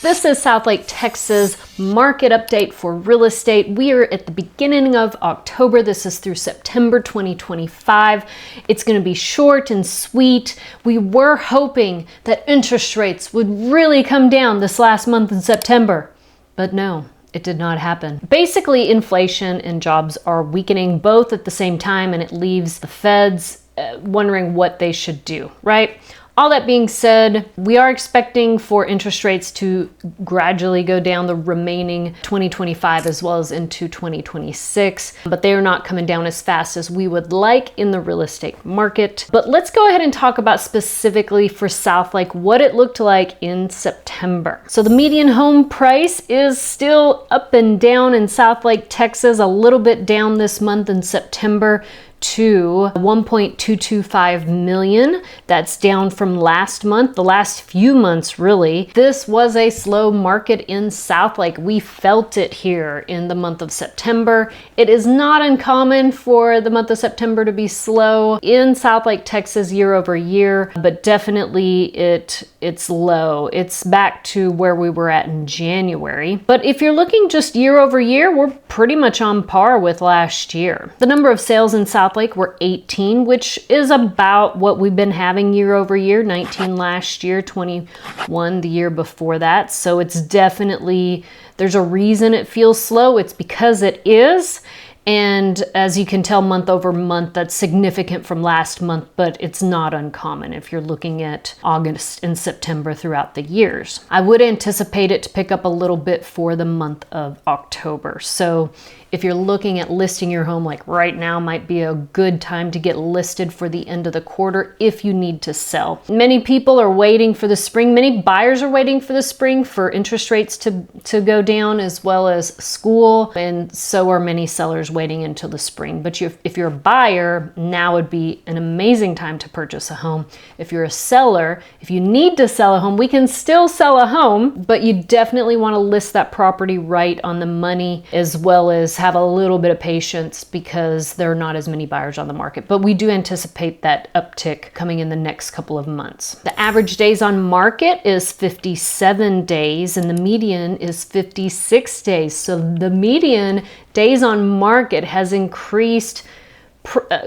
This is Southlake, Texas market update for real estate. We are at the beginning of October. This is through September 2025. It's going to be short and sweet. We were hoping that interest rates would really come down this last month in September, but no. It did not happen. Basically, inflation and jobs are weakening both at the same time, and it leaves the feds wondering what they should do, right? All that being said, we are expecting for interest rates to gradually go down the remaining 2025 as well as into 2026, but they are not coming down as fast as we would like in the real estate market. But let's go ahead and talk about specifically for Southlake what it looked like in September. So the median home price is still up and down in Southlake, Texas, a little bit down this month in September to 1.225 million. That's down from last month, the last few months really. This was a slow market in Southlake. We felt it here in the month of September. It is not uncommon for the month of September to be slow in Southlake, Texas year over year, but definitely it's low. It's back to where we were at in January. But if you're looking just year over year, we're pretty much on par with last year. The number of sales in Southlake were 18, which is about what we've been having year over year, 19 last year, 21 the year before that. So it's definitely, there's a reason it feels slow. It's because it is. And as you can tell, month over month, that's significant from last month, but it's not uncommon if you're looking at August and September throughout the years. I would anticipate it to pick up a little bit for the month of October. So if you're looking at listing your home, like right now might be a good time to get listed for the end of the quarter if you need to sell. Many people are waiting for the spring. Many buyers are waiting for the spring for interest rates to go down, as well as school. And so are many sellers waiting until the spring. But if you're a buyer, now would be an amazing time to purchase a home. If you're a seller, if you need to sell a home, we can still sell a home, but you definitely want to list that property right on the money, as well as have a little bit of patience because there are not as many buyers on the market. But we do anticipate that uptick coming in the next couple of months. The average days on market is 57 days and the median is 56 days. So the median days on market has increased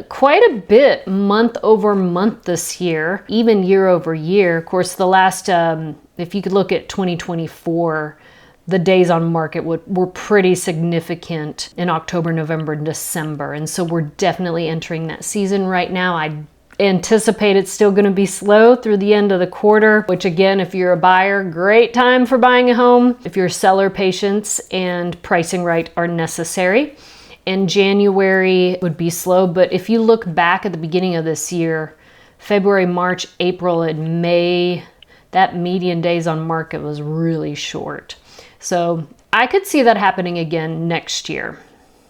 quite a bit month over month this year, even year over year. Of course, the last, if you could look at 2024, the days on market were pretty significant in October, November, and December. And so we're definitely entering that season right now. I anticipate it's still going to be slow through the end of the quarter, which again, if you're a buyer, great time for buying a home. If you're a seller, patience and pricing right are necessary. And January would be slow. But if you look back at the beginning of this year, February, March, April, and May, that median days on market was really short. So I could see that happening again next year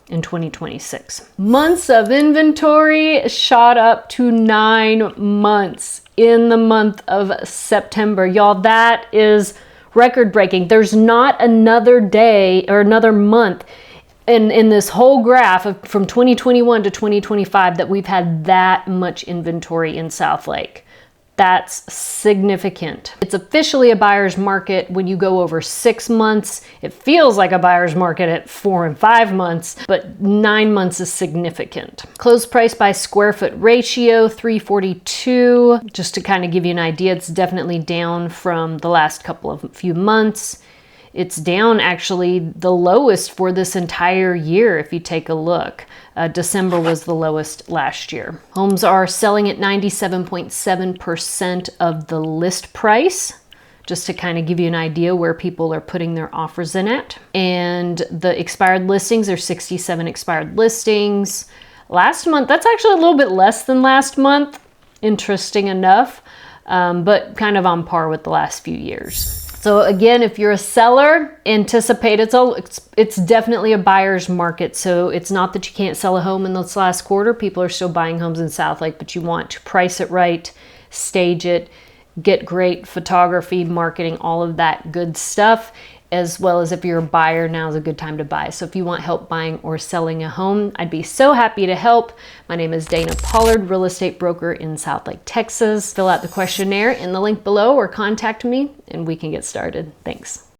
in 2026. Months of inventory shot up to 9 months in the month of September. Y'all, that is record breaking. There's not another day or another month in this whole graph from 2021 to 2025 that we've had that much inventory in Southlake. That's significant. It's officially a buyer's market when you go over 6 months. It feels like a buyer's market at 4 and 5 months, but 9 months is significant. Closed price by square foot ratio, 342. Just to kind of give you an idea, it's definitely down from the last few months. It's down actually the lowest for this entire year if you take a look. December was the lowest last year. Homes are selling at 97.7% of the list price, just to kind of give you an idea where people are putting their offers in at. And the expired listings are 67 expired listings. Last month, that's actually a little bit less than last month, interesting enough, but kind of on par with the last few years. So again, if you're a seller, anticipate it's definitely a buyer's market. So it's not that you can't sell a home in this last quarter. People are still buying homes in Southlake, but you want to price it right, stage it, get great photography, marketing, all of that good stuff. As well as if you're a buyer, now is a good time to buy. So if you want help buying or selling a home, I'd be so happy to help. My name is Dana Pollard, real estate broker in Southlake, Texas. Fill out the questionnaire in the link below or contact me and we can get started. Thanks.